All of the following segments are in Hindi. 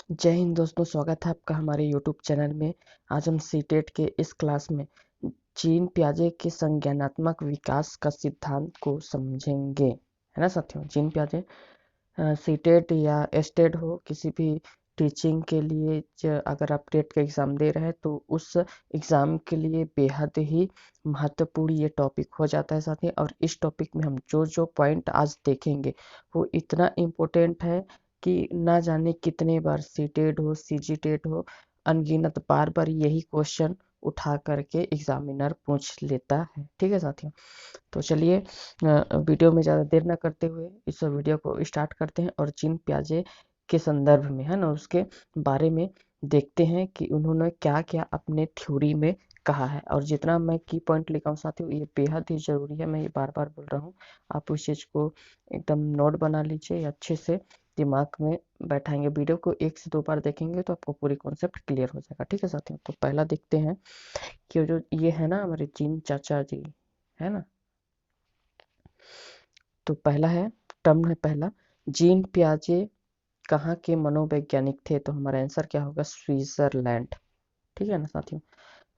जय हिंद दोस्तों, स्वागत है आपका हमारे यूट्यूब चैनल में। आज हम सीटेट के इस क्लास में जीन पियाजे के संज्ञानात्मक विकास का सिद्धांत को समझेंगे, है ना साथियों। जीन पियाजे सीटेट या एस्टेट हो, किसी भी टीचिंग के लिए अगर आप टेट का एग्ज़ाम दे रहे हैं तो उस एग्ज़ाम के लिए बेहद ही महत्वपूर्ण ये टॉपिक हो जाता है साथियों। और इस टॉपिक में हम जो जो पॉइंट आज देखेंगे वो इतना इम्पोर्टेंट है कि ना जाने कितने बार सीटेट हो, सीजीटेट हो, अनगिनत बार बार यही क्वेश्चन उठा करके एग्जामिनर पूछ लेता है। ठीक है साथियों, तो चलिए वीडियो में ज़्यादा देर ना करते हुए इस वीडियो को स्टार्ट करते हैं और जीन पियाजे के संदर्भ में, है ना, उसके बारे में देखते हैं कि उन्होंने क्या क्या अपने थ्योरी में कहा है। और जितना मैं की पॉइंट लिखा हूँ साथियों, ये बेहद ही ज़रूरी है, मैं ये बार बार बोल रहा हूँ। आप उस चीज़ को एकदम नोट बना लीजिए, अच्छे से दिमाग में बैठाएंगे। वीडियो को 1 से 2 बार देखेंगे तो आपको पूरी कॉन्सेप्ट क्लियर हो जाएगा। ठीक है साथियों, तो पहला देखते हैं कि जो ये है ना हमारे जीन चाचा जी, है ना। तो पहला है, टर्म है पहला, जीन पियाजे कहाँ के मनोवैज्ञानिक थे। तो हमारा आंसर क्या होगा, स्विट्जरलैंड। ठीक है ना साथियों।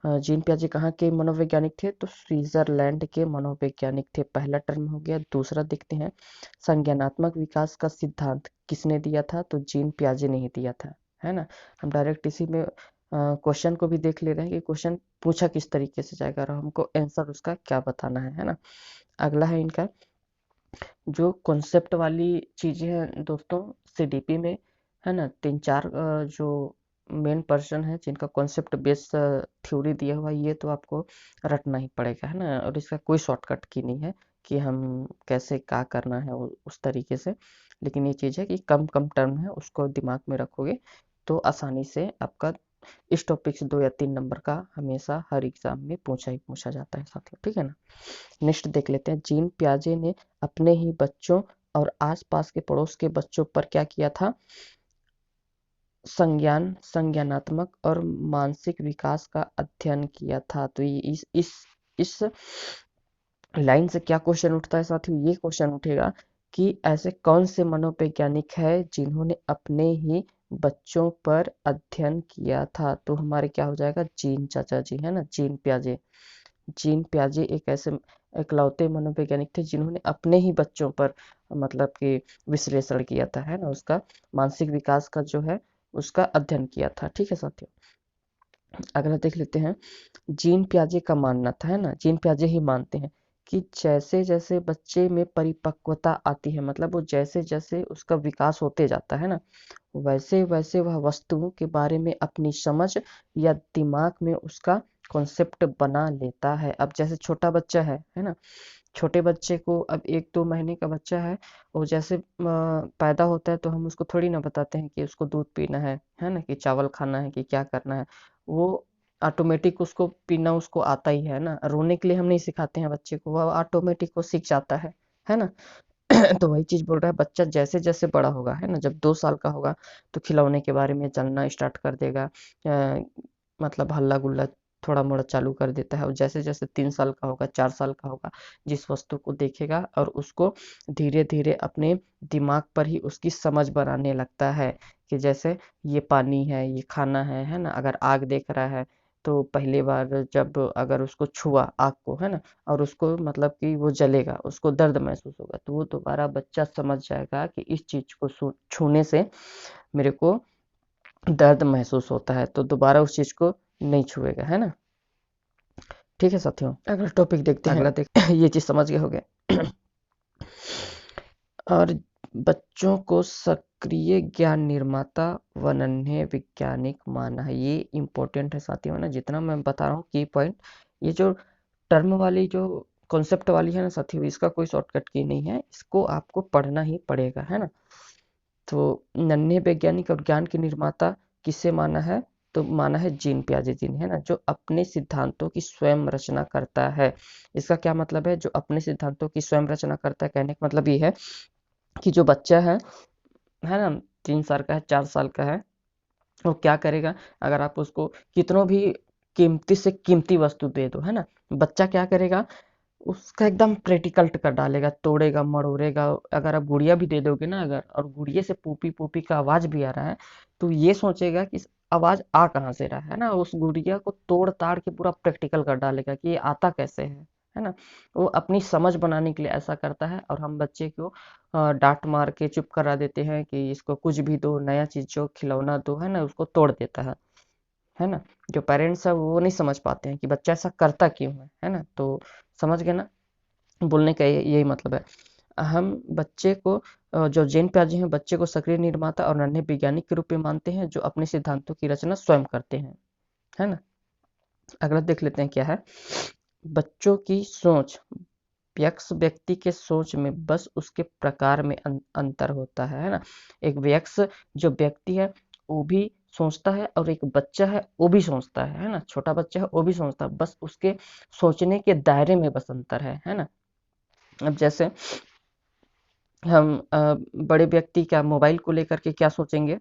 जीन पियाजे कहाँ के मनोवैज्ञानिक थे, तो स्विट्जरलैंड के मनोवैज्ञानिक थे। पहला टर्म हो गया। दूसरा देखते हैं, संज्ञानात्मक विकास का सिद्धांत किसने दिया था, तो जीन पियाजे ने ही दिया था, है ना। हम डायरेक्ट इसी में क्वेश्चन को भी देख ले रहे हैं कि क्वेश्चन पूछा किस तरीके से जाएगा और हमको आंसर उसका क्या बताना है ना। अगला है इनका जो कॉन्सेप्ट वाली चीजें हैं दोस्तों, सीडीपी में, है ना, 3-4 जो मेन पर्सन है जिनका कॉन्सेप्ट बेस्ड थ्योरी दिया हुआ है, ये तो आपको रटना ही पड़ेगा, है ना। और इसका कोई शॉर्टकट की नहीं है कि हम कैसे क्या करना है उस तरीके से। लेकिन ये चीज़ है कि कम कम टर्म है, उसको दिमाग में रखोगे तो आसानी से आपका इस टॉपिक से 2 या 3 नंबर का हमेशा हर एग्जाम में पूछा ही पूछा जाता है साथियों। ठीक है ना। नेक्स्ट देख लेते हैं, जीन पियाजे ने अपने ही बच्चों और आसपास के पड़ोस के बच्चों पर क्या किया था, संज्ञानात्मक और मानसिक विकास का अध्ययन किया था। तो ये इस लाइन से क्या क्वेश्चन उठता है साथियों, ये क्वेश्चन उठेगा कि ऐसे कौन से मनोवैज्ञानिक है जिन्होंने अपने ही बच्चों पर अध्ययन किया था। तो हमारे क्या हो जाएगा, जीन चाचा जी, है ना, जीन पियाजे। जीन पियाजे एक ऐसे इकलौते मनोवैज्ञानिक थे जिन्होंने अपने ही बच्चों पर मतलब कि विश्लेषण किया था, है ना, उसका मानसिक विकास का जो है उसका अध्ययन किया था। ठीक है साथियों, अगला देख लेते हैं। जीन पियाजे का मानना था, है ना, जीन पियाजे ही मानते हैं कि जैसे जैसे बच्चे में परिपक्वता आती है, मतलब वो जैसे जैसे उसका विकास होते जाता है ना, वैसे वैसे वह वस्तुओं के बारे में अपनी समझ या दिमाग में उसका कॉन्सेप्ट बना लेता है। अब जैसे छोटा बच्चा है ना, छोटे बच्चे को अब 1-2 महीने का बच्चा है, वो जैसे पैदा होता है तो हम उसको थोड़ी ना बताते हैं कि उसको दूध पीना है ना, कि चावल खाना है, कि क्या करना है। वो ऑटोमेटिक उसको पीना उसको आता ही है ना। रोने के लिए हम नहीं सिखाते हैं बच्चे को, वो ऑटोमेटिक वो सीख जाता है ना। तो वही चीज बोल रहा है, बच्चा जैसे जैसे बड़ा होगा, है ना, जब 2 साल का होगा तो खिलौने के बारे में जानना स्टार्ट कर देगा, मतलब हल्ला गुल्ला थोड़ा मोड़ा चालू कर देता है। और जैसे जैसे 3 साल का होगा, 4 साल का होगा, जिस वस्तु को देखेगा और उसको धीरे धीरे अपने दिमाग पर ही उसकी समझ बनाने लगता है कि जैसे ये पानी है, ये खाना है ना। अगर आग देख रहा है तो पहली बार जब अगर उसको छुआ आग को, है ना, और उसको मतलब कि वो जलेगा, उसको दर्द महसूस होगा, तो वो दोबारा बच्चा समझ जाएगा कि इस चीज को छूने से मेरे को दर्द महसूस होता है, तो दोबारा उस चीज को नहीं छुएगा, है ना। ठीक है साथियों, अगला टॉपिक देखते हैं। अगला देख ये चीज समझ गए होंगे। और बच्चों को सक्रिय ज्ञान निर्माता व नन्हे वैज्ञानिक माना है। ये इम्पोर्टेंट है साथियों, है ना, जितना मैं बता रहा हूँ की पॉइंट। ये जो टर्म वाली जो कॉन्सेप्ट वाली है ना साथियों, इसका कोई शॉर्टकट की नहीं है, इसको आपको पढ़ना ही पड़ेगा, है ना। तो नन्हे वैज्ञानिक और ज्ञान के निर्माता किसे माना है, तो माना है जीन पियाजे जी ने, है ना, जो अपने सिद्धांतों की स्वयं रचना करता है। इसका क्या मतलब है, जो अपने सिद्धांतों की स्वयं रचना करता है, कहने का मतलब ये है कि जो बच्चा है ना, 3 साल का है, 4 साल का है, वो क्या करेगा, अगर आप उसको कितनों भी कीमती से कीमती वस्तु दे दो, है ना, बच्चा क्या करेगा, उसका एकदम प्रैक्टिकल कर डालेगा, तोड़ेगा मड़ोड़ेगा। अगर आप गुड़िया भी दे दोगे ना अगर, और गुड़िया से पूपी पूपी का आवाज भी आ रहा है, तो ये सोचेगा कि इस आवाज आ कहाँ से रहा है ना, उस गुड़िया को तोड़ ताड़ के पूरा प्रैक्टिकल कर डालेगा कि ये आता कैसे है ना। वो अपनी समझ बनाने के लिए ऐसा करता है, और हम बच्चे को डांट मार के चुप करा देते हैं कि इसको कुछ भी दो, नया चीज जो खिलौना दो, है ना, उसको तोड़ देता है ना। जो पेरेंट्स है वो नहीं समझ पाते हैं कि बच्चा ऐसा करता क्यों है ना। तो समझ गए ना, बोलने का यही मतलब है। हम बच्चे को जो जैन प्याजे हैं, बच्चे को सक्रिय निर्माता और नन्हे वैज्ञानिक के रूप में मानते हैं जो अपने सिद्धांतों की रचना स्वयं करते हैं, है ना। अगला देख लेते हैं क्या है। बच्चों की सोच, वयस्क व्यक्ति के सोच में बस उसके प्रकार में अंतर होता है ना। एक वयस्क जो व्यक्ति है वो भी सोचता है, और एक बच्चा है वो भी सोचता है ना, छोटा बच्चा है वो भी सोचता है, बस उसके सोचने के दायरे में बस अंतर है ना। अब जैसे हम बड़े व्यक्ति क्या मोबाइल को लेकर के क्या सोचेंगे,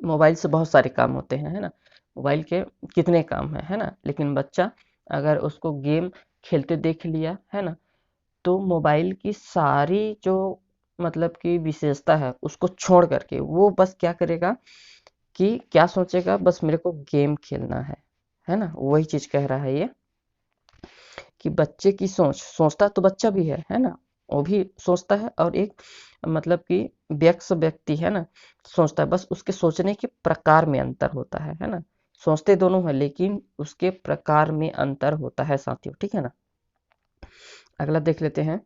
मोबाइल से बहुत सारे काम होते हैं, है ना। मोबाइल के कितने काम है ना। लेकिन बच्चा अगर उसको गेम खेलते देख लिया है ना, तो मोबाइल की सारी जो मतलब की विशेषता है उसको छोड़ करके वो बस क्या करेगा कि क्या सोचेगा, बस मेरे को गेम खेलना है ना। वही चीज कह रहा है ये, कि बच्चे की सोचता तो बच्चा भी है ना, वो भी सोचता है, और एक मतलब कि वयस्क व्यक्ति है ना सोचता है, बस उसके सोचने के प्रकार में अंतर होता है ना। सोचते दोनों है लेकिन उसके प्रकार में अंतर होता है साथियों, ठीक है ना। अगला देख लेते हैं।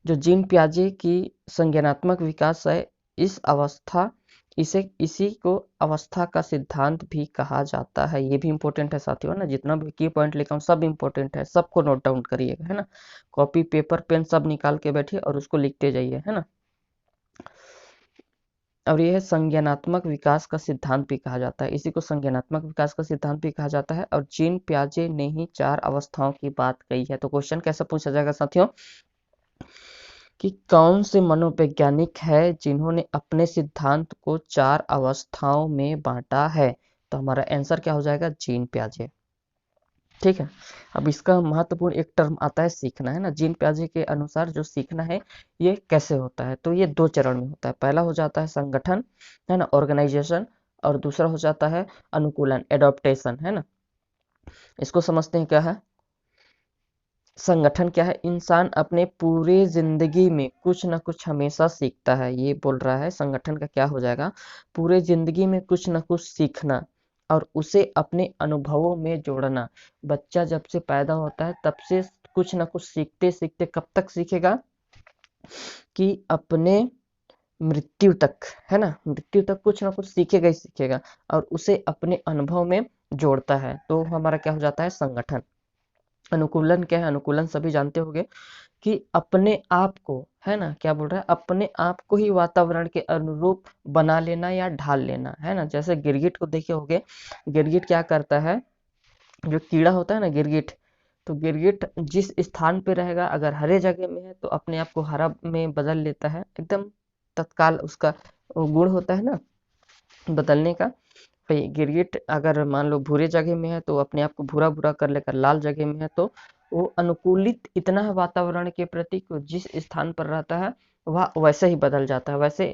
जो जीन प्याजे की संज्ञानात्मक विकास है, इस अवस्था इसे इसी को अवस्था का सिद्धांत भी कहा जाता है। ये भी इंपॉर्टेंट है साथियों ना, जितना भी की पॉइंट लिखा हूँ सब इंपॉर्टेंट है, सबको नोट डाउन करिएगा, है ना। कॉपी पेपर पेन सब निकाल के बैठिए और उसको लिखते जाइए, है ना। और यह संज्ञानात्मक विकास का सिद्धांत भी कहा जाता है, इसी को संज्ञानात्मक विकास का सिद्धांत भी कहा जाता है। और जीन प्याजे ने ही 4 अवस्थाओं की बात कही है। तो क्वेश्चन कैसे पूछा जाएगा साथियों, कि कौन से मनोवैज्ञानिक है जिन्होंने अपने सिद्धांत को 4 अवस्थाओं में बांटा है। तो हमारा आंसर क्या हो जाएगा, जीन प्याजे, ठीक है। अब इसका महत्वपूर्ण एक टर्म आता है सीखना, है ना। जीन प्याजे के अनुसार जो सीखना है ये कैसे होता है, तो ये 2 चरण में होता है। पहला हो जाता है संगठन, है ना, ऑर्गेनाइजेशन, और दूसरा हो जाता है अनुकूलन, एडॉप्टेशन, है ना। इसको समझते हैं क्या है। संगठन क्या है, इंसान अपने पूरे जिंदगी में कुछ ना कुछ हमेशा सीखता है, ये बोल रहा है। संगठन का क्या हो जाएगा, पूरे जिंदगी में कुछ ना कुछ सीखना और उसे अपने अनुभवों में जोड़ना। बच्चा जब से पैदा होता है तब से कुछ ना कुछ सीखते सीखते कब तक सीखेगा, कि अपने मृत्यु तक, है ना। मृत्यु तक कुछ ना कुछ सीखेगा ही सीखेगा, और उसे अपने अनुभव में जोड़ता है। तो हमारा क्या हो जाता है, संगठन। अनुकूलन क्या है, अनुकूलन सभी जानते होंगे, कि अपने आप को, है ना, क्या बोल रहा है, अपने आप को ही वातावरण के अनुरूप बना लेना या ढाल लेना, है ना। जैसे गिरगिट को देखे होंगे, गिरगिट क्या करता है, जो कीड़ा होता है ना गिरगिट, तो गिरगिट जिस स्थान पे रहेगा, अगर हरे जगह में है तो अपने आप को हरा में बदल लेता है एकदम तत्काल, उसका वो गुण होता है ना बदलने का। भाई गिरगिट अगर मान लो भूरे जगह में है तो अपने आप को भूरा भूरा कर लेकर लाल जगह में है, तो वो अनुकूलित इतना है वातावरण के प्रति कि जिस स्थान पर रहता है वह वैसे ही बदल जाता है। वैसे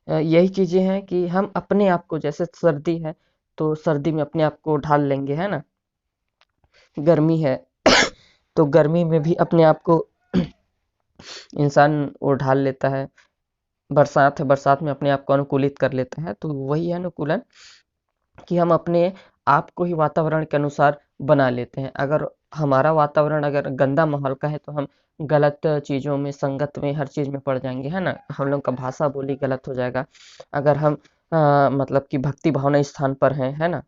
यही चीजें हैं कि हम अपने आप को, जैसे सर्दी है तो सर्दी में अपने आप को ढाल लेंगे, है ना। गर्मी है तो गर्मी में भी अपने आप को इंसान वो ढाल लेता है। बरसात है, बरसात में अपने आप को अनुकूलित कर लेता है। तो वही है अनुकूलन, कि हम अपने आप को ही वातावरण के अनुसार बना लेते हैं। अगर हमारा वातावरण अगर गंदा माहौल का है तो हम गलत चीज़ों में, संगत में, हर चीज़ में पड़ जाएंगे, है ना। हम लोग का भाषा बोली गलत हो जाएगा। अगर हम मतलब कि भक्ति भावना स्थान पर हैं, है ना,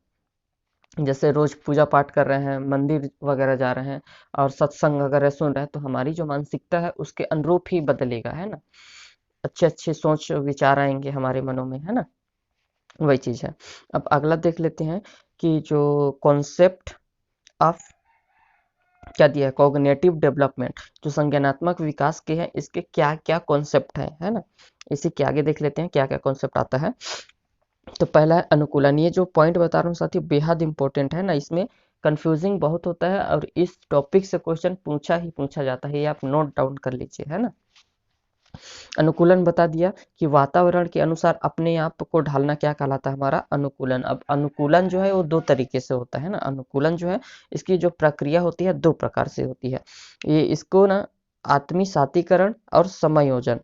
जैसे रोज पूजा पाठ कर रहे हैं, मंदिर वगैरह जा रहे हैं, और सत्संग वगैरह सुन रहे हैं, तो हमारी जो मानसिकता है उसके अनुरूप ही बदलेगा, है ना। अच्छे अच्छे सोच विचार आएंगे हमारे मनों में, है ना। वही चीज है। अब अगला देख लेते हैं, कि जो कॉन्सेप्ट ऑफ क्या दिया है, कॉग्निटिव डेवलपमेंट, जो संज्ञानात्मक विकास के हैं, इसके क्या क्या कॉन्सेप्ट है ना। इसी के आगे देख लेते हैं क्या क्या कॉन्सेप्ट आता है। तो पहला है अनुकूलन, ये जो पॉइंट बता रहा हूँ साथी बेहद इंपॉर्टेंट है ना। इसमें कंफ्यूजिंग बहुत होता है और इस टॉपिक से क्वेश्चन पूछा ही पूछा जाता है, ये आप नोट डाउन कर लीजिए, है ना। अनुकूलन बता दिया कि वातावरण के अनुसार अपने आप को ढालना क्या कहलाता है, हमारा अनुकूलन। अब अनुकूलन जो है वो दो तरीके से होता है ना। अनुकूलन जो है इसकी जो प्रक्रिया होती है दो प्रकार से होती है। ये इसको ना आत्मीसातीकरण और समायोजन,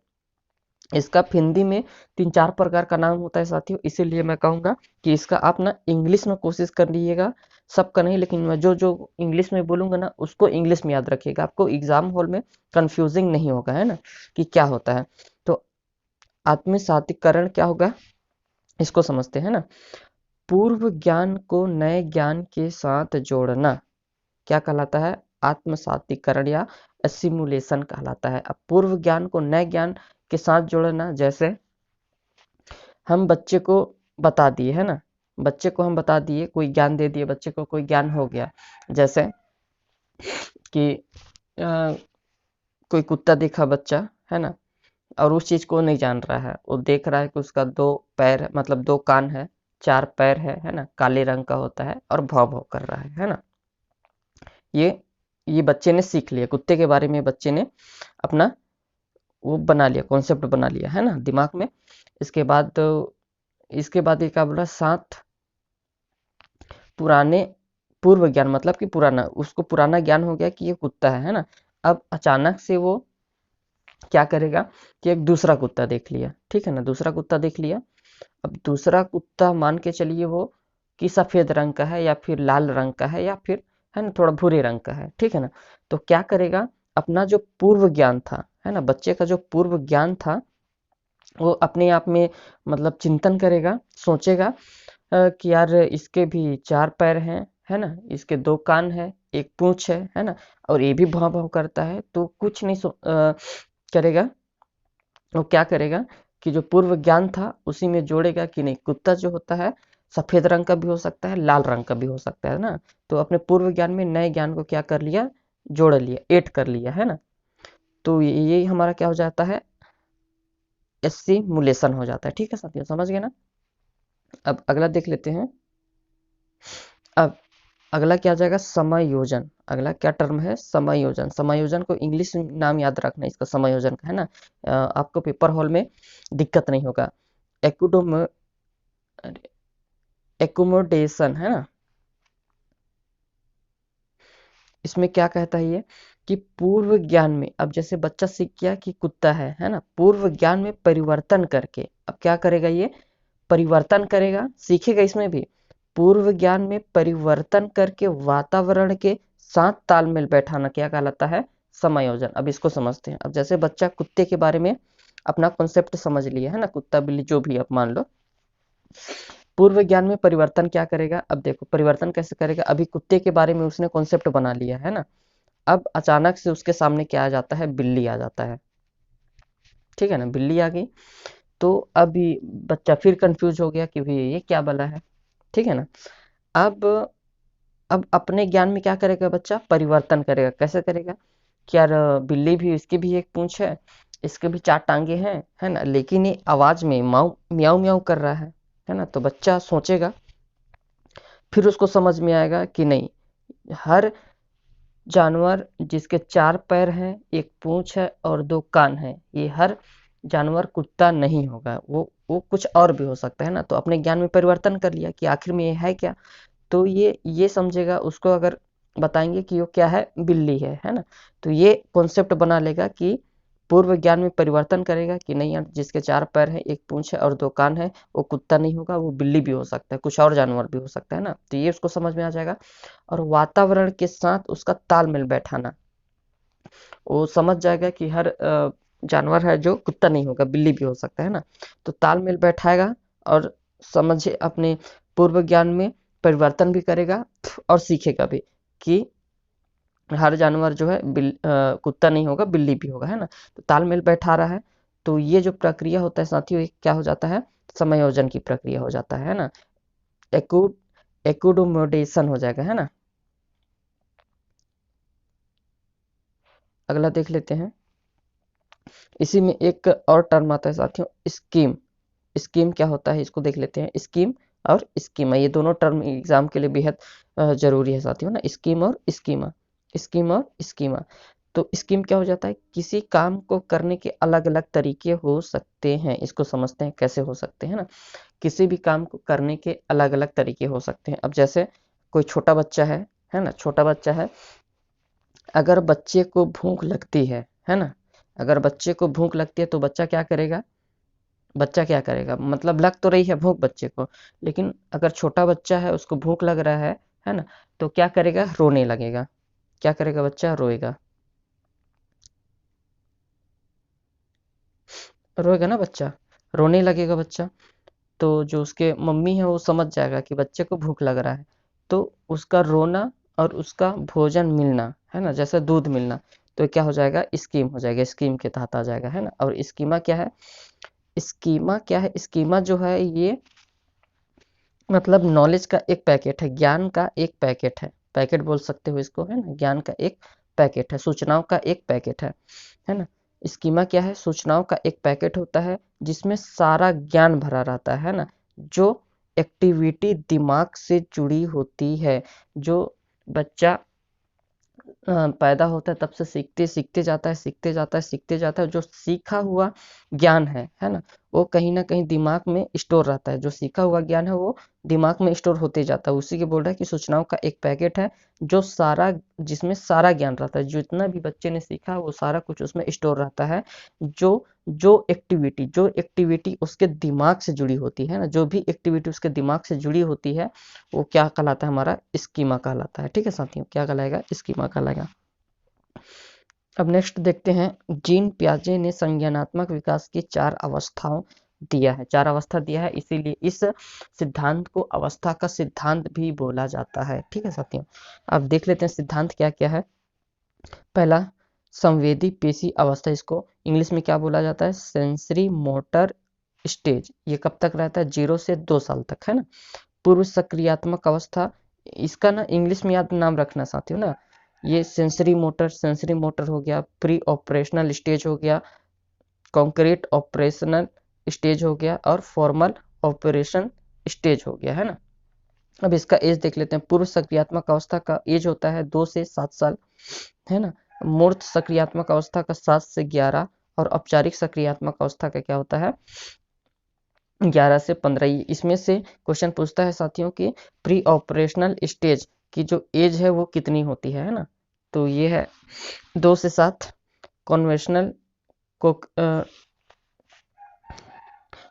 इसका हिंदी में 3-4 प्रकार का नाम होता है साथियों, इसीलिए मैं कहूँगा कि इसका आप ना इंग्लिश में कोशिश कर लीजिएगा, सबका नहीं, लेकिन मैं जो जो इंग्लिश में बोलूँगा ना उसको इंग्लिश में याद रखिएगा, आपको एग्जाम हॉल में कंफ्यूजिंग नहीं होगा, है ना, कि क्या होता है। तो आत्मसातीकरण क्या होगा, इसको समझते हैं ना। पूर्व ज्ञान को नए ज्ञान के साथ जोड़ना क्या कहलाता है, आत्मसातीकरण या एसिमुलेशन कहलाता है। अब पूर्व ज्ञान को नए ज्ञान के साथ जोड़ना, जैसे हम बच्चे को बता दिए, है ना, बच्चे को हम बता दिए, कोई ज्ञान दे दिए, बच्चे को कोई ज्ञान हो गया, जैसे कि कोई कुत्ता देखा बच्चा, है ना, और उस चीज को नहीं जान रहा है, वो देख रहा है कि उसका 2 पैर मतलब 2 कान है, 4 पैर है ना, काले रंग का होता है और भौं भौं कर रहा है ना। ये ये बच्चे ने सीख लिया, कुत्ते के बारे में बच्चे ने अपना वो बना लिया, कॉन्सेप्ट बना लिया, है ना, दिमाग में। इसके बाद ये क्या बोला, 7 पुराने पूर्व ज्ञान, मतलब कि पुराना, उसको पुराना ज्ञान हो गया कि ये कुत्ता है ना। अब अचानक से वो क्या करेगा कि एक दूसरा कुत्ता देख लिया, ठीक है ना, दूसरा कुत्ता देख लिया। अब दूसरा कुत्ता मान के चलिए वो कि सफेद रंग का है या फिर लाल रंग का है या फिर, है ना, थोड़ा भूरे रंग का है, ठीक है ना। तो क्या करेगा, अपना जो पूर्व ज्ञान था, है ना, बच्चे का जो पूर्व ज्ञान था वो अपने आप में मतलब चिंतन करेगा, सोचेगा कि यार इसके भी 4 पैर हैं, है ना, इसके 2 कान है, एक पूंछ है ना, और ये भी भौं भौं करता है, तो कुछ नहीं करेगा। वो क्या करेगा कि जो पूर्व ज्ञान था उसी में जोड़ेगा कि नहीं, कुत्ता जो होता है सफेद रंग का भी हो सकता है, लाल रंग का भी हो सकता है ना। तो अपने पूर्व ज्ञान में नए ज्ञान को क्या कर लिया, जोड़ लिया, ऐड कर लिया, है ना। तो ये हमारा क्या हो जाता है, एसिमुलेशन हो जाता है, ठीक है साथियों, समझ गए ना। अब अगला देख लेते हैं। अब अगला क्या आ जाएगा, समायोजन। अगला क्या टर्म है, समायोजन। समायोजन को इंग्लिश में नाम याद रखना इसका, समायोजन का, है ना। आपको पेपर हॉल में दिक्कत नहीं होगा। एकुडोम एकोमोडेशन, है ना, इसमें क्या कहता है ये कि पूर्व ज्ञान में, अब जैसे बच्चा सीख गया कि कुत्ता है ना, पूर्व ज्ञान में परिवर्तन करके अब क्या करेगा, ये परिवर्तन करेगा, सीखेगा इसमें भी, पूर्व ज्ञान में परिवर्तन करके वातावरण के साथ तालमेल बैठाना क्या कहलाता है, समायोजन। अब इसको समझते हैं। अब जैसे बच्चा कुत्ते के बारे में अपना कॉन्सेप्ट समझ लिया, है ना, कुत्ता बिल्ली जो भी आप मान लो, पूर्व ज्ञान में परिवर्तन क्या करेगा, अब देखो परिवर्तन कैसे करेगा, अभी कुत्ते के बारे में उसने कॉन्सेप्ट बना लिया, है ना। अब अचानक से उसके सामने क्या आ जाता है, बिल्ली आ जाता है, ठीक है ना, बिल्ली आ गई। तो अभी बच्चा फिर कंफ्यूज हो गया कि भाई ये क्या बला है, ठीक है ना। अब अब अपने ज्ञान में क्या करेगा बच्चा, परिवर्तन करेगा, कैसे करेगा कि यार बिल्ली भी, इसकी भी एक पूंछ है, इसके भी 4 टांगे हैं, है ना, लेकिन ये आवाज में माऊ म्याऊ म्याऊ कर रहा है ना। तो बच्चा सोचेगा, फिर उसको समझ में आएगा कि नहीं, हर जानवर जिसके 4 पैर हैं, एक पूंछ है और 2 कान है, ये हर जानवर कुत्ता नहीं होगा, वो कुछ और भी हो सकता है ना। तो अपने ज्ञान में परिवर्तन कर लिया कि आखिर में ये है क्या। तो ये समझेगा, उसको अगर बताएंगे कि वो क्या है, बिल्ली है ना। तो ये कॉन्सेप्ट बना लेगा कि पूर्व ज्ञान में परिवर्तन करेगा कि नहीं यार, जिसके 4 पैर है, एक पूंछ है और 2 कान है, वो कुत्ता नहीं होगा, वो बिल्ली भी हो सकता है, कुछ और जानवर भी हो सकता है ना। तो ये उसको समझ में आ जाएगा। और वातावरण के साथ उसका तालमेल बैठाना, वो समझ जाएगा कि हर जानवर है जो कुत्ता नहीं होगा, बिल्ली भी हो सकता है ना। तो तालमेल बैठाएगा और समझे अपने पूर्व ज्ञान में परिवर्तन भी करेगा और सीखेगा भी कि हर जानवर जो है कुत्ता नहीं होगा, बिल्ली भी होगा, है ना। तो तालमेल बैठा रहा है। तो ये जो प्रक्रिया होता है साथियों, ये क्या हो जाता है, समायोजन की प्रक्रिया हो जाता है ना। एकू एकुडोमोडेशन हो जाएगा, है ना। अगला देख लेते हैं। इसी में एक और टर्म आता है साथियों, स्कीम। स्कीम क्या होता है इसको देख लेते हैं। स्कीम और स्कीमा, ये दोनों टर्म एग्जाम के लिए बेहद जरूरी है साथियों ना, स्कीम और स्कीमा, स्कीम और स्कीमा। तो स्कीम क्या हो जाता है, किसी काम को करने के अलग अलग तरीके हो सकते हैं, इसको समझते हैं कैसे हो सकते हैं ना। किसी भी काम को करने के अलग अलग तरीके हो सकते हैं। अब जैसे कोई छोटा बच्चा है ना, छोटा बच्चा है, अगर बच्चे को भूख लगती है ना, अगर बच्चे को भूख लगती है तो बच्चा क्या करेगा, बच्चा क्या करेगा, मतलब लग तो रही है भूख बच्चे को, लेकिन अगर छोटा बच्चा है उसको भूख लग रहा है ना, तो क्या करेगा, रोने लगेगा। क्या करेगा, बच्चा रोएगा, रोएगा ना बच्चा, रोने लगेगा बच्चा। तो जो उसके मम्मी है वो समझ जाएगा कि बच्चे को भूख लग रहा है, तो उसका रोना और उसका भोजन मिलना है ना, जैसे दूध मिलना, तो क्या हो जाएगा, स्कीम हो जाएगा, स्कीम के तहत आ जाएगा है ना। और स्कीमा क्या है, स्कीमा क्या है, स्कीमा जो है ये मतलब नॉलेज का एक पैकेट है, ज्ञान का एक पैकेट है, पैकेट बोल सकते हो इसको है ना, ज्ञान का एक पैकेट है, सूचनाओं का एक पैकेट है ना। स्कीमा क्या है, सूचनाओं का एक पैकेट होता है जिसमें सारा ज्ञान भरा रहता है ना, जो एक्टिविटी दिमाग से जुड़ी होती है, जो बच्चा पैदा होता है तब से सीखते सीखते जाता है, सीखते जाता है, सीखते जाता है, जो सीखा हुआ ज्ञान है ना, वो कहीं ना कहीं दिमाग में स्टोर रहता है, जो सीखा हुआ ज्ञान है वो दिमाग में स्टोर होते जाता है, उसी के बोल रहा है कि सूचनाओं का एक पैकेट है जो सारा, जिसमें सारा ज्ञान रहता है, जितना भी बच्चे ने सीखा वो सारा कुछ उसमें स्टोर रहता है, जो जो एक्टिविटी उसके दिमाग से जुड़ी होती है ना, जो भी एक्टिविटी उसके दिमाग से जुड़ी होती है वो क्या कहलाता है, हमारा स्कीमा कहलाता है। ठीक है साथियों, क्या कहलाएगा, स्कीमा कहलाएगा। अब नेक्स्ट देखते हैं, जीन पियाजे ने संज्ञानात्मक विकास की 4 अवस्थाओं दिया है, 4 अवस्था दिया है, इसीलिए इस सिद्धांत को अवस्था का सिद्धांत भी बोला जाता है। ठीक है साथियों, अब देख लेते हैं सिद्धांत क्या क्या है। पहला, संवेदी पेशी अवस्था, इसको इंग्लिश में क्या बोला जाता है, सेंसरी मोटर स्टेज, ये कब तक रहता है, 0 से 2 साल तक है ना। पूर्व सक्रियात्मक अवस्था, इसका ना इंग्लिश में याद नाम रखना साथियों ना, ये सेंसरी मोटर हो गया, प्री ऑपरेशनल स्टेज हो गया, कॉन्क्रीट ऑपरेशनल स्टेज हो गया, और फॉर्मल ऑपरेशन स्टेज हो गया है ना। अब इसका एज देख लेते हैं। पूर्व सक्रियात्मक अवस्था का एज होता है 2 से 7 साल है ना। मूर्त सक्रियात्मक अवस्था का 7 से 11, और औपचारिक सक्रियात्मक अवस्था का क्या होता है, 11 से 15। इसमें से क्वेश्चन पूछता है साथियों कि प्री ऑपरेशनल स्टेज की जो एज है वो कितनी होती है ना, तो ये है 2 से 7, कॉन्वेंशनल को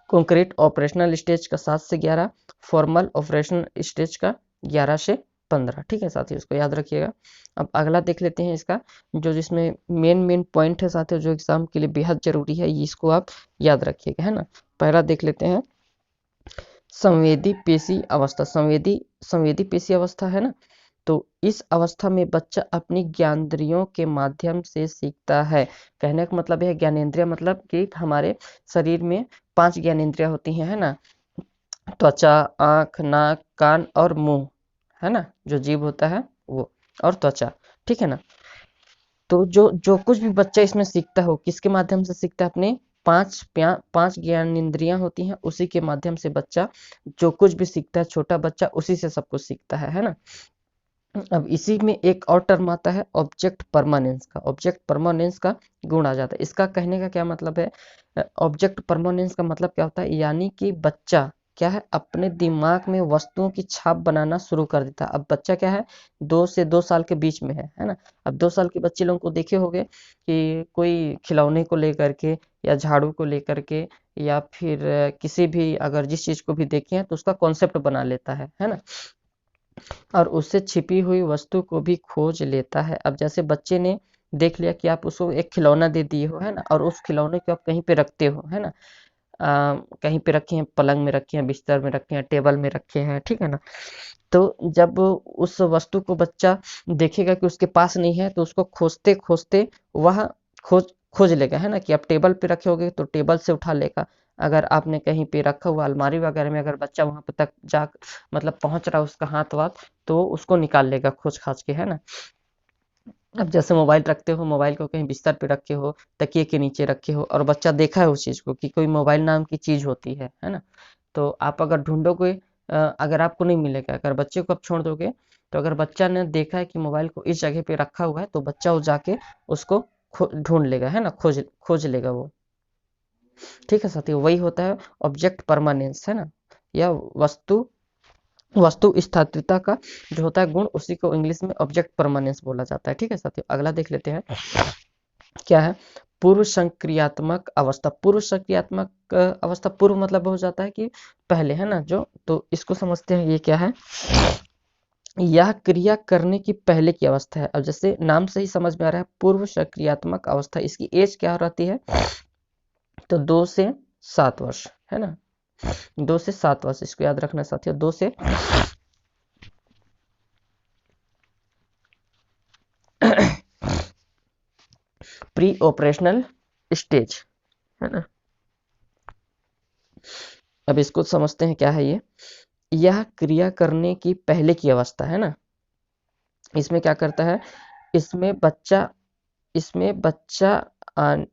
कॉन्क्रीट ऑपरेशनल स्टेज का 7 से 11, फॉर्मल ऑपरेशनल स्टेज का 11 से 15। ठीक है साथियों, इसको याद रखिएगा। अब अगला देख लेते हैं इसका, जो जिसमें मेन पॉइंट है साथियों, जो एग्जाम के लिए बेहद जरूरी है, इसको आप याद रखिएगा है ना। पहला देख लेते हैं, संवेदी पेशी अवस्था, संवेदी पेशी अवस्था है ना, तो इस अवस्था में बच्चा अपनी ज्ञानेंद्रियों के माध्यम से सीखता है। कहने का मतलब है ज्ञानेंद्रिय, मतलब कि हमारे शरीर में 5 ज्ञानेंद्रियां होती हैं है ना, त्वचा, आंख, नाक, कान और मुंह है ना, जो जीभ होता है वो, और त्वचा। ठीक है ना। तो जो जो कुछ भी बच्चा इसमें सीखता हो, किसके माध्यम से सीखता है, अपने 5 ज्ञानेंद्रियां होती हैं, उसी के माध्यम से बच्चा जो कुछ भी सीखता है, छोटा बच्चा उसी से सब कुछ सीखता है ना। अब इसी में एक और टर्म आता है ऑब्जेक्ट परमानेंस का, ऑब्जेक्ट परमानेंस का गुण आ जाता है। इसका कहने का क्या मतलब है, ऑब्जेक्ट परमानेंस का मतलब क्या होता है, यानी कि बच्चा क्या है, अपने दिमाग में वस्तुओं की छाप बनाना शुरू कर देता है। अब बच्चा क्या है, 2 से 2 साल के बीच में है ना। अब 2 साल के बच्चे लोगों को देखे होंगे कि कोई खिलौने को लेकर के, या झाड़ू को लेकर के, या फिर किसी भी अगर जिस चीज को भी देखे हैं तो उसका कॉन्सेप्ट बना लेता है ना, और उससे छिपी हुई वस्तु को भी खोज लेता है। अब जैसे बच्चे ने देख लिया कि आप उसको एक खिलौना दे दिए हो है ना, और उस खिलौने को आप कहीं पे रखते हो है ना, कहीं पे रखे हैं, पलंग में रखे हैं, बिस्तर में रखे हैं, टेबल में रखे हैं, ठीक है ना। तो जब उस वस्तु को बच्चा देखेगा कि उसके पास नहीं है, तो उसको खोजते खोजते वह खोज खोज लेगा है ना, कि आप टेबल पे रखे होगे तो टेबल से उठा लेगा। अगर आपने कहीं पे रखा हुआ अलमारी वगैरह में, अगर बच्चा वहां पे तक जा मतलब पहुंच रहा है उसका हाथ वाथ, तो उसको निकाल लेगा खोज खाज के है ना। अब जैसे मोबाइल रखते हो, मोबाइल को कहीं बिस्तर पे रखे हो, तकिए के नीचे रखे हो, और बच्चा देखा है उस चीज को कि कोई मोबाइल नाम की चीज होती है ना, तो आप अगर ढूंढोगे अगर आपको नहीं मिलेगा, अगर बच्चे को आप छोड़ दोगे तो अगर बच्चा ने देखा है कि मोबाइल को इस जगह पे रखा हुआ है तो बच्चा वो जाके उसको ढूंढ लेगा, है ना, खोज खोज लेगा वो। ठीक है साथियों, वही होता है ऑब्जेक्ट परमानेंस, है ना, या वस्तु वस्तु स्थिरता का जो होता है गुण, उसी को इंग्लिश में ऑब्जेक्ट परमानेंस बोला जाता है। ठीक है साथियों, अगला देख लेते हैं क्या है। पूर्व संक्रियात्मक अवस्था। पूर्व संक्रियात्मक अवस्था, पूर्व मतलब हो जाता है कि पहले, है ना, जो, तो इसको समझते हैं ये क्या है। यह क्रिया करने की पहले की अवस्था है। अब जैसे नाम से ही समझ में आ रहा है पूर्व सक्रियात्मक अवस्था, इसकी एज क्या रहती है, तो 2 से 7 वर्ष, है ना, 2 से 7 वर्ष, इसको याद रखना साथियों, 2 से प्री ऑपरेशनल स्टेज, है ना। अब इसको समझते हैं क्या है ये। यह क्रिया करने की पहले की अवस्था, है ना। इसमें क्या करता है, इसमें बच्चा इसमें बच्चा आन,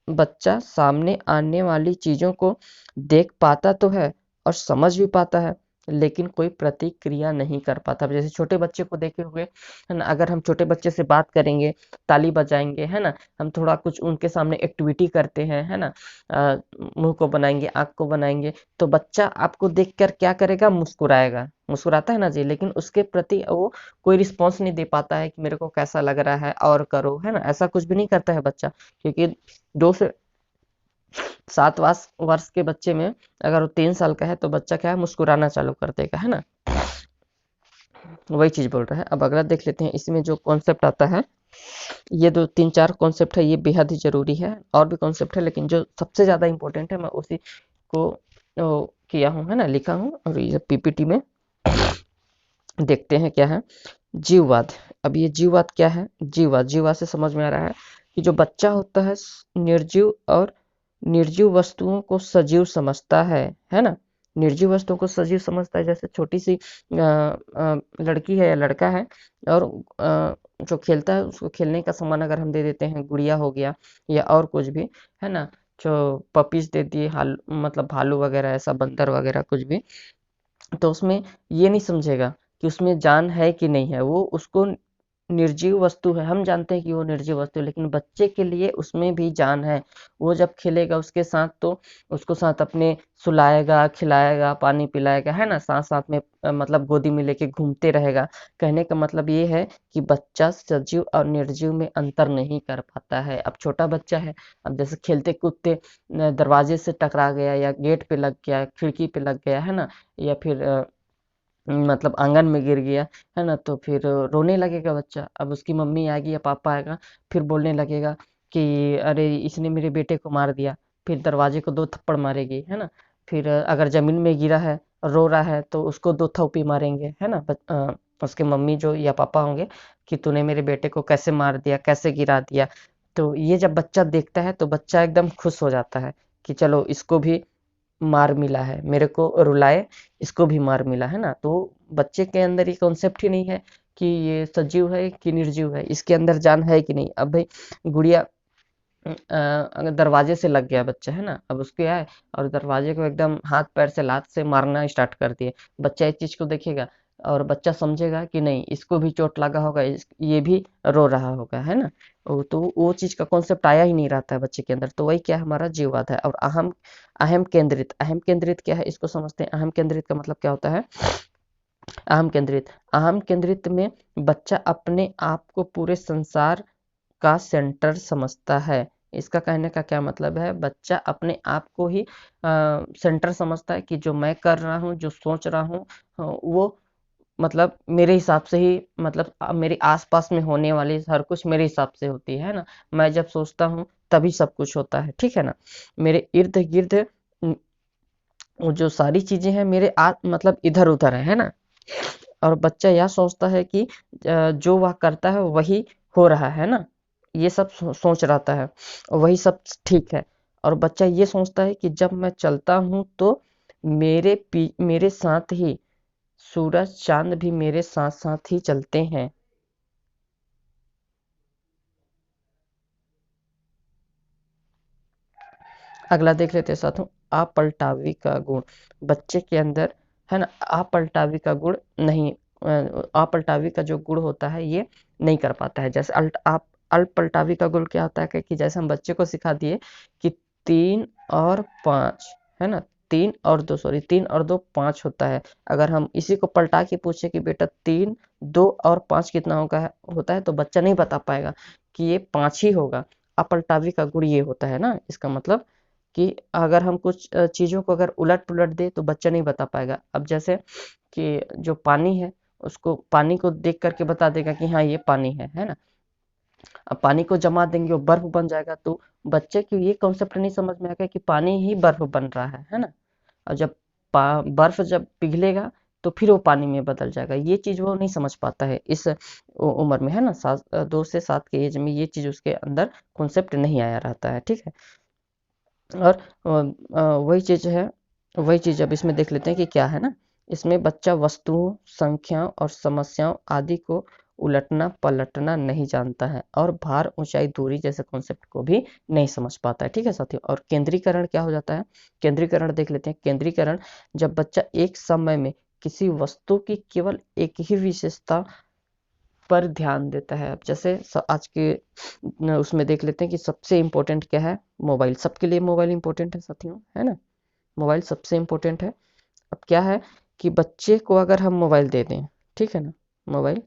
बच्चा सामने आने वाली चीजों को देख पाता तो है और समझ भी पाता है, लेकिन कोई प्रतिक्रिया नहीं कर पाता। अब जैसे छोटे बच्चे को देखे हुए, है ना, अगर हम छोटे बच्चे से बात करेंगे, ताली बजाएंगे, है ना, हम थोड़ा कुछ उनके सामने एक्टिविटी करते हैं, है ना, मुंह को बनाएंगे, आंख को बनाएंगे, तो बच्चा आपको देखकर क्या करेगा, मुस्कुराएगा, मुस्कुराता है ना जी, लेकिन उसके प्रति वो कोई रिस्पॉन्स नहीं दे पाता है कि मेरे को कैसा लग रहा है और करो, है ना, ऐसा कुछ भी नहीं करता है बच्चा, क्योंकि 2 से 7 वर्ष के बच्चे में अगर वो 3 साल का है तो बच्चा क्या है, मुस्कुराना चालू कर देगा, है ना, वही चीज बोल रहा है। अब अगला देख लेते हैं, इसमें जो कॉन्सेप्ट आता है, ये 2 3 4 कॉन्सेप्ट है, ये बेहद ही जरूरी है, और भी कॉन्सेप्ट है लेकिन जो सबसे ज्यादा इंपॉर्टेंट है मैं उसी को किया हूँ, है ना, लिखा हूँ, और ये पीपीटी में देखते हैं क्या है। जीववाद। अब ये जीववाद क्या है, जीववाद, जीववाद से समझ में आ रहा है कि जो बच्चा होता है निर्जीव और निर्जीव वस्तुओं को सजीव समझता है ना, निर्जीव वस्तुओं को सजीव समझता है। जैसे छोटी सी लड़की है या लड़का है, और जो खेलता है उसको खेलने का सामान अगर हम दे देते हैं, गुड़िया हो गया या और कुछ भी, है ना, जो पपीज दे दिए, हाल मतलब भालू वगैरह, ऐसा बंदर वगैरह कुछ भी, तो उसमें ये नहीं समझेगा कि उसमें जान है कि नहीं है, वो उसको निर्जीव वस्तु है, हम जानते हैं कि वो निर्जीव वस्तु है, लेकिन बच्चे के लिए उसमें भी जान है। वो जब खेलेगा उसके साथ तो उसको साथ अपने सुलाएगा, खिलाएगा, पानी पिलाएगा, है ना, साथ साथ में मतलब गोदी में लेके घूमते रहेगा। कहने का मतलब ये है कि बच्चा सजीव और निर्जीव में अंतर नहीं कर पाता है। अब छोटा बच्चा है, अब जैसे खेलते कूदते दरवाजे से टकरा गया या गेट पे लग गया, खिड़की पे लग गया, है ना, या फिर मतलब आंगन में गिर गया, है ना, तो फिर रोने लगेगा बच्चा। अब उसकी मम्मी आएगी या पापा आएगा, फिर बोलने लगेगा कि अरे इसने मेरे बेटे को मार दिया, फिर दरवाजे को 2 थप्पड़ मारेगी, है ना, फिर अगर जमीन में गिरा है, रो रहा है, तो उसको 2 थप्पी मारेंगे, है ना, उसके मम्मी जो या पापा होंगे, कि तूने मेरे बेटे को कैसे मार दिया, कैसे गिरा दिया। तो ये जब बच्चा देखता है तो बच्चा एकदम खुश हो जाता है कि चलो इसको भी मार मिला है, मेरे को रुलाए, इसको भी मार मिला, है ना। तो बच्चे के अंदर ये कॉन्सेप्ट ही नहीं है कि ये सजीव है कि निर्जीव है, इसके अंदर जान है कि नहीं। अब भाई गुड़िया अगर दरवाजे से लग गया बच्चा, है ना, अब उसके आए और दरवाजे को एकदम हाथ पैर से लात से मारना स्टार्ट कर दिए, बच्चा इस चीज को देखेगा और बच्चा समझेगा कि नहीं इसको भी चोट लगा होगा, ये भी रो रहा होगा, है ना। तो वो चीज का कॉन्सेप्ट आया ही नहीं रहता है बच्चे के अंदर, तो वही क्या हमारा जीववाद है। और अहम अहम केंद्रित, अहम केंद्रित क्या है, इसको समझते हैं। अहम केंद्रित का मतलब क्या होता है, अहम केंद्रित में बच्चा अपने आप को पूरे संसार का सेंटर समझता है। इसका कहने का क्या मतलब है, बच्चा अपने आप को ही सेंटर समझता है कि जो मैं कर रहा हूँ, जो सोच रहा हूँ, वो मतलब मेरे हिसाब से ही, मतलब मेरे आसपास में होने वाली हर कुछ मेरे हिसाब से होती है ना। मैं जब सोचता हूँ तभी सब कुछ होता है, ठीक है ना। मेरे इर्द गिर्द वो जो सारी चीजें हैं मेरे मतलब इधर उधर है ना। और बच्चा यह सोचता है कि जो वह करता है वही हो रहा है ना, ये सब सोच रहता है, और वही सब ठीक है। और बच्चा ये सोचता है कि जब मैं चलता हूँ तो मेरे साथ ही सूरज चांद भी मेरे साथ साथ ही चलते हैं। अगला देख लेते हैं साथियों, अपलटावी का गुण। बच्चे के अंदर है ना, अपलटावी का गुण नहीं, अपलटावी का जो गुण होता है ये नहीं कर पाता है। जैसे आप अल्पलटावी का गुण क्या होता है कि जैसे हम बच्चे को सिखा दिए कि 3 और 5, है ना, 3 और 2 5 होता है। अगर हम इसी को पलटा के पूछे कि बेटा 3 2 और 5 कितना होता है, तो बच्चा नहीं बता पाएगा कि ये 5 ही होगा। अपलटावी का गुण ये होता है ना, इसका मतलब कि अगर हम कुछ चीज़ों को अगर उलट पुलट दे तो बच्चा नहीं बता पाएगा। अब जैसे कि जो पानी है, उसको पानी को देख करके बता देगा कि हाँ ये पानी है ना। अब पानी को जमा देंगे वो बर्फ बन जाएगा, तो बच्चे को ये कॉन्सेप्ट नहीं समझ में आएगा कि पानी ही बर्फ बन रहा है ना। और जब बर्फ जब पिघलेगा तो फिर वो पानी में बदल जाएगा। ये चीज़ वो नहीं समझ पाता है इस उम्र में, है ना, 2 से 7 के एज में ये चीज़ उसके अंदर कॉन्सेप्ट नहीं आया रहता है, ठीक है। और वही चीज़ है, वही चीज़ अब इसमें देख लेते हैं कि क्या है ना। इसमें बच्चा वस्तुओं, संख्याओं और समस्याओं आदि को उलटना पलटना नहीं जानता है, और भार, ऊंचाई, दूरी जैसे कॉन्सेप्ट को भी नहीं समझ पाता है, ठीक है साथियों। और केंद्रीकरण क्या हो जाता है, केंद्रीकरण देख लेते हैं। केंद्रीकरण, जब बच्चा एक समय में किसी वस्तु की केवल एक ही विशेषता पर ध्यान देता है। अब जैसे आज के उसमें देख लेते हैं कि सबसे इम्पोर्टेंट क्या है, मोबाइल। सबके लिए मोबाइल इम्पोर्टेंट है साथियों, है ना, मोबाइल सबसे इम्पोर्टेंट है। अब क्या है कि बच्चे को अगर हम मोबाइल दे दें, ठीक है ना, मोबाइल,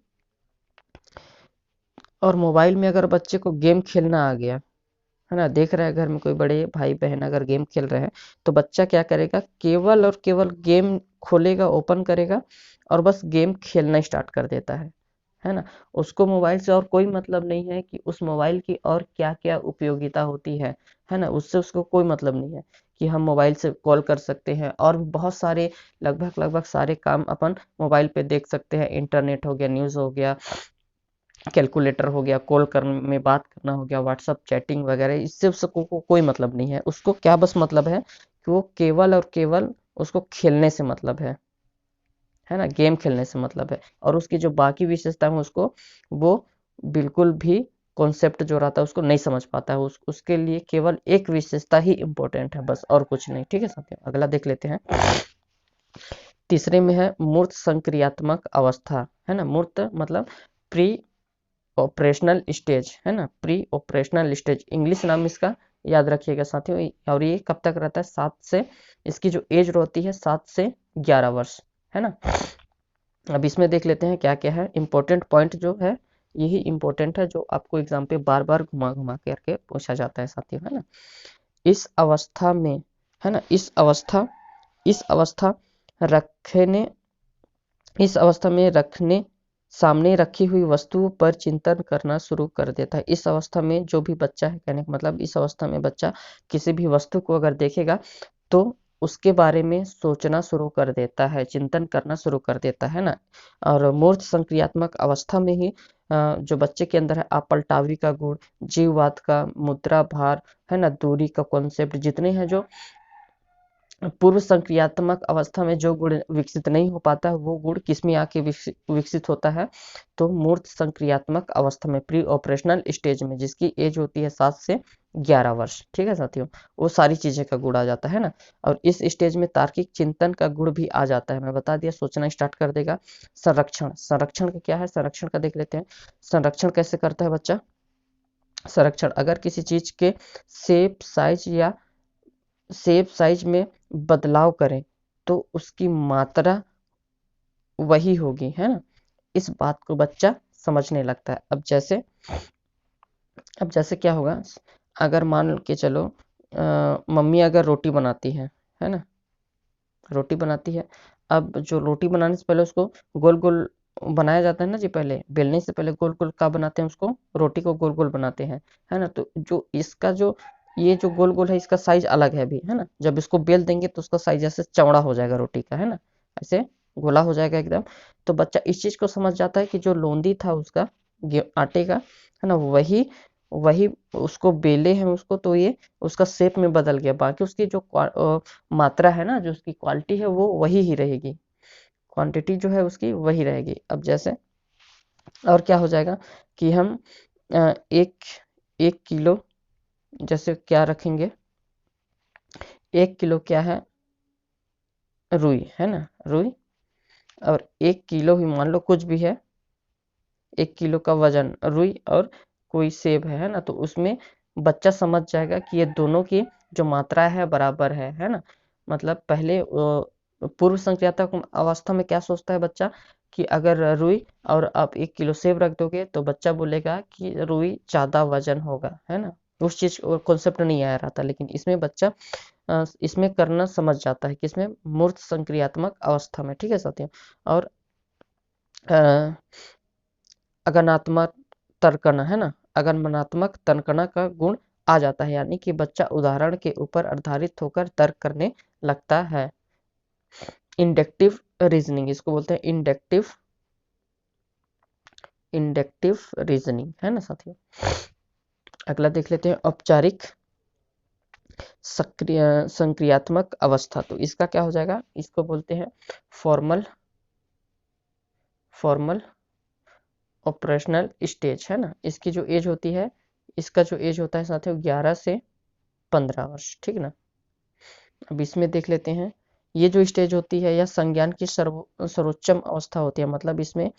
और मोबाइल में अगर बच्चे को गेम खेलना आ गया, है ना, देख रहा है घर में कोई बड़े भाई बहन अगर गेम खेल रहे हैं, तो बच्चा क्या करेगा, केवल और केवल गेम खोलेगा, ओपन करेगा और बस गेम खेलना स्टार्ट कर देता है ना। उसको मोबाइल से और कोई मतलब नहीं है कि उस मोबाइल की और क्या क्या उपयोगिता होती है ना, उससे उसको कोई मतलब नहीं है कि हम मोबाइल से कॉल कर सकते हैं, और बहुत सारे लगभग लगभग सारे काम अपन मोबाइल पे देख सकते हैं। इंटरनेट हो गया, न्यूज़ हो गया, कैलकुलेटर हो गया, कॉल कर में बात करना हो गया, व्हाट्सअप चैटिंग वगैरह, इससे उसको कोई मतलब नहीं है। उसको क्या बस मतलब है कि वो केवल और केवल उसको खेलने से मतलब है ना, गेम खेलने से मतलब है। और उसकी जो बाकी विशेषता है उसको वो बिल्कुल भी कॉन्सेप्ट जो रहता है उसको नहीं समझ पाता है। उसके लिए केवल एक विशेषता ही इम्पोर्टेंट है बस, और कुछ नहीं, ठीक है साथियों। अगला देख लेते हैं। तीसरे में है मूर्त संक्रियात्मक अवस्था, है ना। मूर्त मतलब प्री ऑपरेशनल स्टेज, है ना, प्री ऑपरेशनल स्टेज इंग्लिश नाम इसका, याद रखिएगा साथियों। और ये कब तक रहता है, 7 से, इसकी जो एज होती है 7 से 11 वर्ष, है ना। अब इसमें देख लेते हैं क्या क्या है इंपॉर्टेंट पॉइंट जो है, यही इंपॉर्टेंट है जो आपको एग्जाम पे बार बार घुमा घुमा करके पूछा जाता है साथियों, है ना। इस अवस्था में, है ना, इस अवस्था रखने इस अवस्था में रखने सामने रखी हुई वस्तुओं पर चिंतन करना शुरू कर देता है। इस अवस्था में जो भी बच्चा है, कहने का मतलब इस अवस्था में बच्चा किसी भी वस्तु को अगर देखेगा तो उसके बारे में सोचना शुरू कर देता है, चिंतन करना शुरू कर देता है ना। और मूर्त संक्रियात्मक अवस्था में ही जो बच्चे के अंदर है अपलटावी का गुण, जीववाद का, मुद्रा भार, है ना, दूरी का कॉन्सेप्ट, जितने हैं जो पूर्व संक्रियात्मक अवस्था में जो गुण विकसित नहीं हो पाता है, वो गुण किसमें आके विकसित होता है, तो मूर्त संक्रियात्मक अवस्था में, प्री ऑपरेशनल स्टेज में, जिसकी एज होती है 7 से 11 वर्ष, ठीक है साथियों। वो सारी चीजें का गुण आ जाता है ना। और इस स्टेज में तार्किक चिंतन का गुण भी आ जाता है, मैं बता दिया, सोचना स्टार्ट कर देगा। संरक्षण, संरक्षण का क्या है, संरक्षण का देख लेते हैं। संरक्षण कैसे करता है बच्चा, संरक्षण अगर किसी चीज के शेप साइज या शेप साइज में बदलाव करें तो उसकी मात्रा वही होगी, है ना। इस बात को बच्चा समझने लगता है। अब जैसे क्या होगा, अगर मान के चलो मम्मी अगर रोटी बनाती है ना, रोटी बनाती है। अब जो रोटी बनाने से पहले उसको गोल गोल बनाया जाता है ना जी, पहले बेलने से पहले गोल गोल का बनाते हैं उसको, रोटी को गोल गोल बनाते हैं, है ना। तो जो इसका जो ये जो गोल गोल है इसका साइज अलग है भी, है ना। जब इसको बेल देंगे तो उसका साइज ऐसे चौड़ा हो जाएगा रोटी का, है ना, ऐसे गोला हो जाएगा एकदम। तो बच्चा इस चीज को समझ जाता है कि जो लोंदी था उसका आटे का, है ना, वही वही उसको बेले हैं उसको, तो ये उसका शेप में बदल गया, बाकी उसकी जो मात्रा है ना, जो उसकी क्वालिटी है वो वही ही रहेगी, क्वांटिटी जो है उसकी वही रहेगी। अब जैसे और क्या हो जाएगा कि हम एक 1 किलो, जैसे क्या रखेंगे, 1 किलो क्या है, रुई है ना, रुई, और 1 किलो ही मान लो कुछ भी है, 1 किलो का वजन रुई और कोई सेब है ना, तो उसमें बच्चा समझ जाएगा कि ये दोनों की जो मात्रा है बराबर है ना। मतलब पहले पूर्व संक्रियात्मक अवस्था में क्या सोचता है बच्चा कि अगर रुई और आप 1 किलो सेब रख दोगे तो बच्चा बोलेगा कि रुई ज्यादा वजन होगा, है ना। उस चीज कॉन्सेप्ट नहीं आ रहा था, लेकिन इसमें बच्चा इसमें करना समझ जाता है, किसमें, मूर्त संक्रियात्मक अवस्था में, ठीक है साथियों। और अ, अगमनात्मक तर्कना है ना, अगमनात्मक तर्कना का गुण आ जाता है, यानी कि बच्चा उदाहरण के ऊपर आधारित होकर तर्क करने लगता है। इंडक्टिव रीजनिंग इसको बोलते हैं, इंडक्टिव इंडक्टिव रीजनिंग है ना साथियों। अगला देख लेते हैं औपचारिक सक्रिय संक्रियात्मक अवस्था। तो इसका क्या हो जाएगा, इसको बोलते हैं फॉर्मल फॉर्मल ऑपरेशनल स्टेज है ना। इसकी जो एज होती है, इसका जो एज होता है साथियों 11 से 15 वर्ष, ठीक ना। अब इसमें देख लेते हैं, ये जो स्टेज होती है यह संज्ञान की सर्वोच्चम अवस्था होती है। मतलब इसमें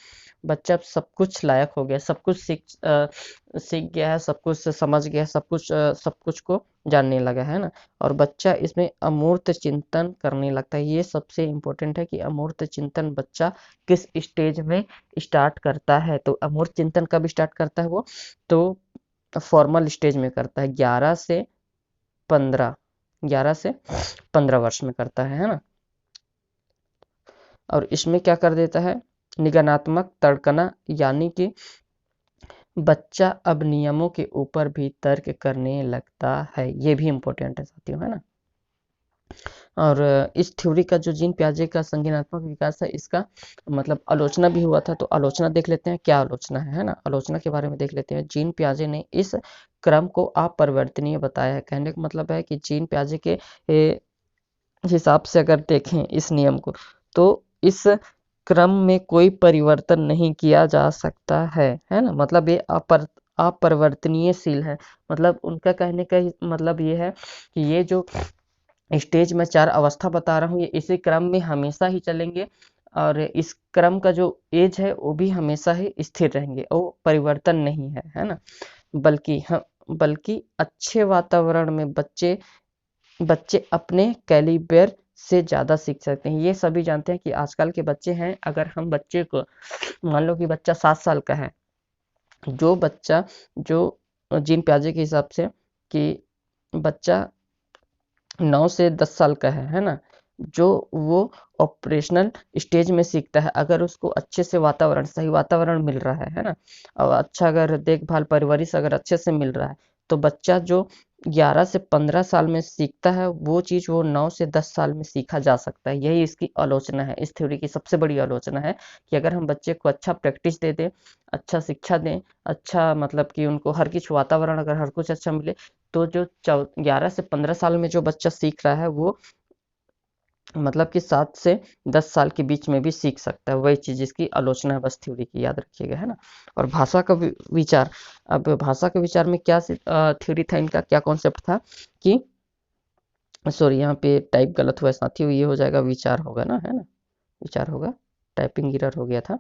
बच्चा सब कुछ लायक हो गया, सब कुछ सीख गया है, सब कुछ समझ गया, सब कुछ को जानने लगा है ना। और बच्चा इसमें अमूर्त चिंतन करने लगता है। ये सबसे इम्पोर्टेंट है कि अमूर्त चिंतन बच्चा किस स्टेज में स्टार्ट करता है। तो अमूर्त चिंतन कब स्टार्ट करता है वो, तो फॉर्मल स्टेज में करता है, 11 से 15 वर्ष में करता है ना। और इसमें क्या कर देता है, निगमनात्मक तर्कना, यानी कि बच्चा अब नियमों के ऊपर भी तर्क करने लगता है। ये भी इम्पोर्टेंट है साथियों, है ना। और इस थ्योरी का जो जीन पियाजे का संज्ञानात्मक विकास है, इसका मतलब आलोचना भी हुआ था। तो आलोचना देख लेते हैं, क्या आलोचना है ना। आलोचना के बारे में देख लेते हैं। जीन पियाजे ने इस क्रम को अपरिवर्तनीय बताया है। कहने का मतलब है कि जीन पियाजे के हिसाब से अगर देखें इस नियम को, तो इस क्रम में कोई परिवर्तन नहीं किया जा सकता है ना। मतलब ये अपरिवर्तनीयशील है। मतलब उनका कहने का मतलब ये है कि ये जो स्टेज में 4 अवस्था बता रहा हूँ, ये इसी क्रम में हमेशा ही चलेंगे, और इस क्रम का जो एज है वो भी हमेशा ही स्थिर रहेंगे, वो परिवर्तन नहीं है ना। बल्कि अच्छे वातावरण में बच्चे बच्चे अपने कैलिबर से ज़्यादा सीख सकते हैं। ये सभी जानते हैं कि आजकल के बच्चे हैं, अगर हम बच्चे को मान लो कि बच्चा 7 साल का है, जो बच्चा जो जीन पियाजे के हिसाब से कि बच्चा 9 से 10 साल का है ना, जो वो ऑपरेशनल स्टेज में सीखता है, अगर उसको अच्छे से वातावरण, सही वातावरण मिल रहा है ना, और अच्छा अगर देखभाल परवरिश अगर अच्छे से मिल रहा है, तो बच्चा जो 11 से 15 साल में सीखता है वो चीज़ वो 9 से 10 साल में सीखा जा सकता है। यही इसकी आलोचना है, इस थ्योरी की सबसे बड़ी आलोचना है कि अगर हम बच्चे को अच्छा प्रैक्टिस दे दें, अच्छा शिक्षा दें, अच्छा मतलब कि उनको हर कुछ वातावरण अगर हर कुछ अच्छा मिले, तो जो 11 से 15 साल में जो बच्चा सीख रहा है वो मतलब कि 7 से 10 साल के बीच में भी सीख सकता है। वही चीज़ इसकी आलोचना है, बस थ्योरी की याद रखिएगा, है ना। और भाषा का विचार, अब भाषा के विचार में क्या थ्योरी था, इनका क्या कॉन्सेप्ट था कि, सॉरी यहाँ पे टाइप गलत हुआ है साथियों, ये हो जाएगा विचार होगा ना, है ना, विचार होगा, टाइपिंग एरर हो गया था,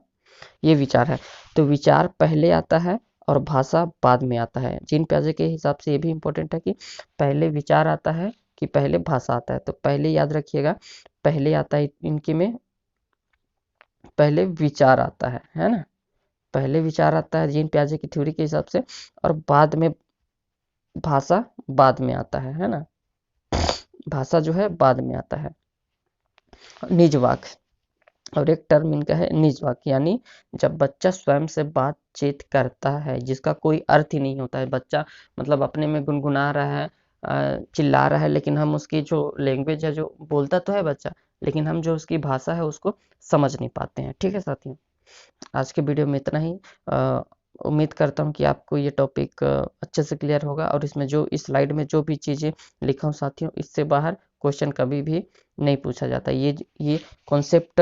ये विचार है। तो विचार पहले आता है और भाषा बाद में आता है। जीन पियाजे के हिसाब से ये भी इम्पोर्टेंट है कि पहले विचार आता है कि पहले भाषा आता है। तो पहले याद रखिएगा, पहले आता है इनके में, पहले विचार आता है ना, पहले विचार आता है जीन पियाजे की थ्योरी के हिसाब से, और बाद में भाषा बाद में आता है ना, भाषा जो है बाद में आता है। निजवाक, और एक टर्म इनका है निजवाक, यानी जब बच्चा स्वयं से बातचीत करता है जिसका कोई अर्थ ही नहीं होता है। बच्चा मतलब अपने में गुनगुना रहा है, चिल्ला रहा है, लेकिन हम उसकी जो लैंग्वेज है, जो बोलता तो है बच्चा, लेकिन हम जो उसकी भाषा है उसको समझ नहीं पाते हैं। ठीक है साथियों, आज के वीडियो में इतना ही। उम्मीद करता हूँ कि आपको ये टॉपिक अच्छे से क्लियर होगा, और इसमें जो इस स्लाइड में जो भी चीज़ें लिखा हूँ साथियों, इससे बाहर क्वेश्चन कभी भी नहीं पूछा जाता। ये concept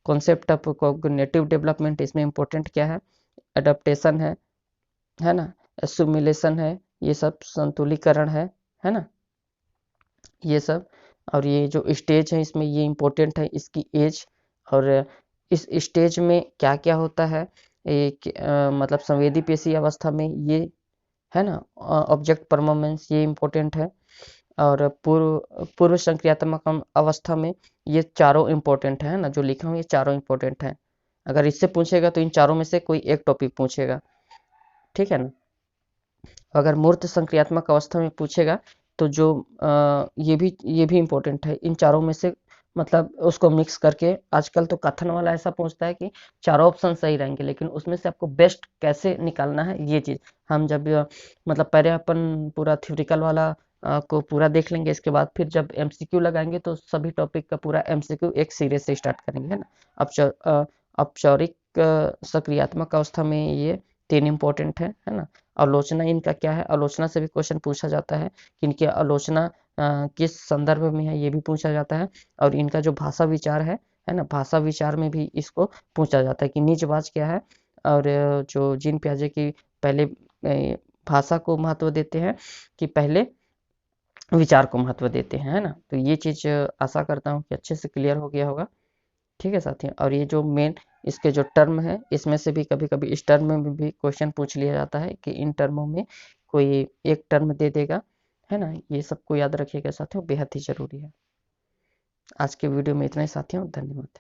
concept of cognitive development, इसमें इम्पोर्टेंट क्या है, अडेप्टेशन है ना, एसुमिलेशन है, ये सब संतुलीकरण है ना, ये सब और ये जो स्टेज है इसमें ये इम्पोर्टेंट है, इसकी एज, और इस स्टेज में क्या क्या होता है, एक मतलब संवेदी पेशी अवस्था में ये है ना, ऑब्जेक्ट परफॉर्मेंस ये इम्पोर्टेंट है, और पूर्व संक्रियात्मक अवस्था में ये चारों इम्पोर्टेंट है ना, जो लिखा हूँ ये चारों इम्पोर्टेंट है। अगर इससे पूछेगा तो इन चारों में से कोई एक टॉपिक पूछेगा, ठीक है ना। अगर मूर्त संक्रियात्मक अवस्था में पूछेगा तो जो ये भी इम्पोर्टेंट है, इन चारों में से मतलब उसको मिक्स करके, आजकल तो कथन वाला ऐसा पूछता है कि चारों ऑप्शन सही रहेंगे, लेकिन उसमें से आपको बेस्ट कैसे निकालना है ये चीज़ हम जब मतलब पहले अपन पूरा थ्योरिकल वाला को पूरा देख लेंगे, इसके बाद फिर जब एमसीक्यू लगाएंगे तो सभी टॉपिक का पूरा एमसीक्यू एक सीरीज से स्टार्ट करेंगे, है ना। औपचारिक सक्रियात्मक अवस्था में ये तीन इम्पोर्टेंट है ना। आलोचना इनका क्या है, आलोचना से भी क्वेश्चन पूछा जाता है कि इनकी आलोचना किस संदर्भ में है, ये भी पूछा जाता है। और इनका जो भाषा विचार है ना, भाषा विचार में भी इसको पूछा जाता है कि निजवाच क्या है, और जो जीन पियाजे की पहले भाषा को महत्व देते हैं कि पहले विचार को महत्व देते हैं, है ना। तो ये चीज़ आशा करता हूँ कि अच्छे से क्लियर हो गया होगा, ठीक है साथियों। और ये जो मेन इसके जो टर्म है, इसमें से भी कभी कभी इस टर्म में भी क्वेश्चन पूछ लिया जाता है कि इन टर्मों में कोई एक टर्म दे देगा, है ना। ये सबको याद रखिएगा साथियों, बेहद ही जरूरी है। आज के वीडियो में इतना ही साथियों, धन्यवाद।